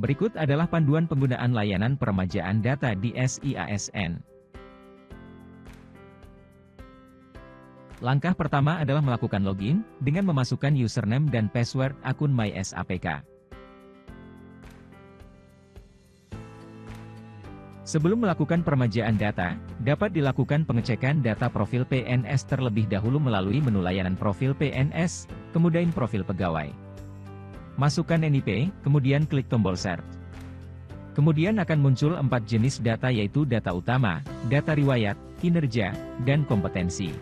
Berikut adalah panduan penggunaan layanan peremajaan data di SIASN. Langkah pertama adalah melakukan login, dengan memasukkan username dan password akun MySAPK. Sebelum melakukan peremajaan data, dapat dilakukan pengecekan data profil PNS terlebih dahulu melalui menu layanan profil PNS, kemudian profil pegawai. Masukkan NIP, kemudian klik tombol search. Kemudian akan muncul 4 jenis data yaitu data utama, data riwayat, kinerja, dan kompetensi.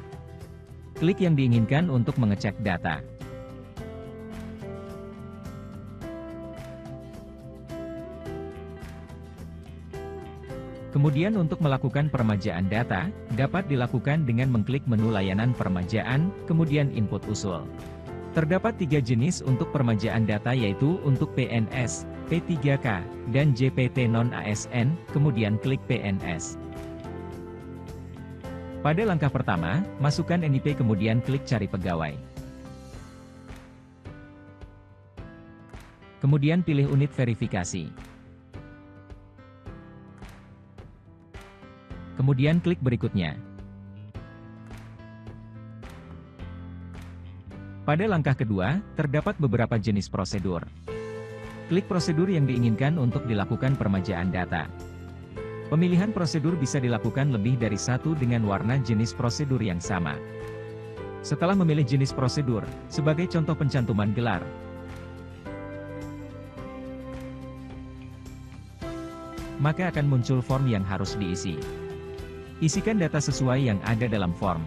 Klik yang diinginkan untuk mengecek data. Kemudian untuk melakukan peremajaan data, dapat dilakukan dengan mengklik menu layanan peremajaan, kemudian input usul. Terdapat 3 jenis untuk peremajaan data yaitu untuk PNS, P3K, dan JPT non-ASN, kemudian klik PNS. Pada langkah pertama, masukkan NIP kemudian klik cari pegawai. Kemudian pilih unit verifikasi. Kemudian klik berikutnya. Pada langkah kedua, terdapat beberapa jenis prosedur. Klik prosedur yang diinginkan untuk dilakukan peremajaan data. Pemilihan prosedur bisa dilakukan lebih dari satu dengan warna jenis prosedur yang sama. Setelah memilih jenis prosedur, sebagai contoh pencantuman gelar, maka akan muncul form yang harus diisi. Isikan data sesuai yang ada dalam form.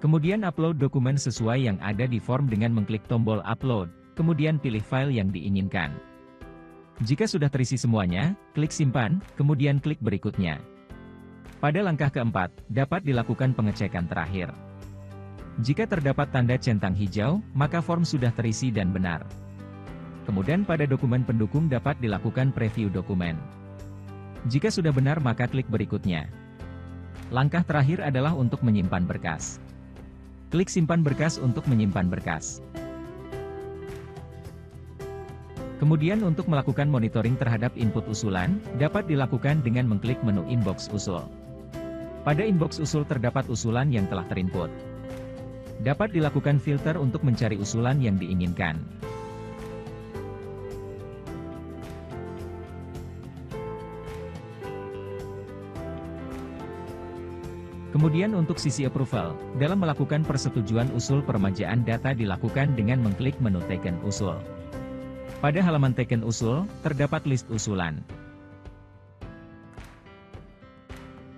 Kemudian upload dokumen sesuai yang ada di form dengan mengklik tombol upload, kemudian pilih file yang diinginkan. Jika sudah terisi semuanya, klik simpan, kemudian klik berikutnya. Pada langkah keempat, dapat dilakukan pengecekan terakhir. Jika terdapat tanda centang hijau, maka form sudah terisi dan benar. Kemudian pada dokumen pendukung dapat dilakukan preview dokumen. Jika sudah benar maka klik berikutnya. Langkah terakhir adalah untuk menyimpan berkas. Klik simpan berkas untuk menyimpan berkas. Kemudian untuk melakukan monitoring terhadap input usulan, dapat dilakukan dengan mengklik menu inbox usul. Pada inbox usul terdapat usulan yang telah terinput. Dapat dilakukan filter untuk mencari usulan yang diinginkan. Kemudian untuk sisi approval, dalam melakukan persetujuan usul peremajaan data dilakukan dengan mengklik menu taken usul. Pada halaman taken usul, terdapat list usulan.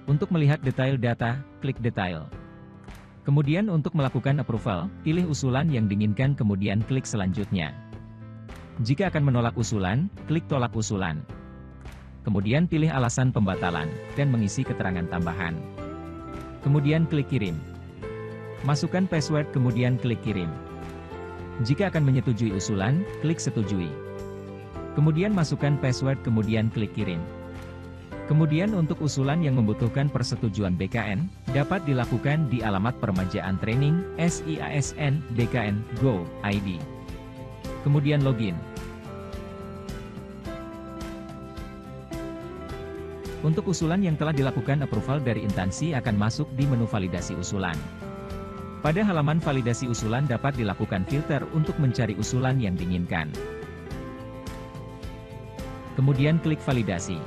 Untuk melihat detail data, klik detail. Kemudian untuk melakukan approval, pilih usulan yang diinginkan kemudian klik selanjutnya. Jika akan menolak usulan, klik tolak usulan. Kemudian pilih alasan pembatalan, dan mengisi keterangan tambahan. Kemudian klik kirim. Masukkan password kemudian klik kirim. Jika akan menyetujui usulan, klik setujui. Kemudian masukkan password kemudian klik kirim. Kemudian untuk usulan yang membutuhkan persetujuan BKN, dapat dilakukan di alamat peremajaan training, SIASN, BKN, Go, ID. Kemudian login. Untuk usulan yang telah dilakukan approval dari instansi akan masuk di menu validasi usulan. Pada halaman validasi usulan dapat dilakukan filter untuk mencari usulan yang diinginkan. Kemudian klik validasi.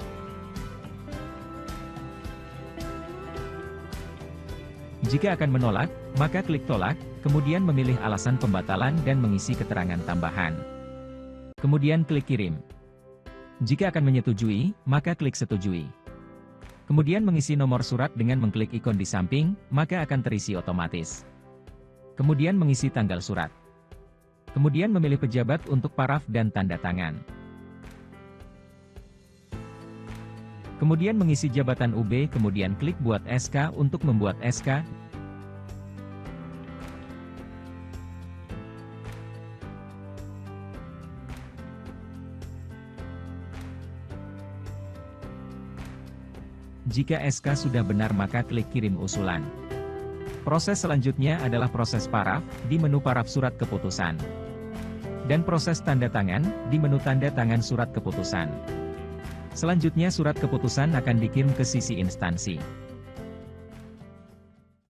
Jika akan menolak, maka klik tolak, kemudian memilih alasan pembatalan dan mengisi keterangan tambahan. Kemudian klik kirim. Jika akan menyetujui, maka klik setujui. Kemudian mengisi nomor surat dengan mengklik ikon di samping, maka akan terisi otomatis. Kemudian mengisi tanggal surat. Kemudian memilih pejabat untuk paraf dan tanda tangan. Kemudian mengisi jabatan UB, kemudian klik buat SK untuk membuat SK. Jika SK sudah benar maka klik kirim usulan. Proses selanjutnya adalah proses paraf, di menu paraf surat keputusan. Dan proses tanda tangan, di menu tanda tangan surat keputusan. Selanjutnya surat keputusan akan dikirim ke sisi instansi.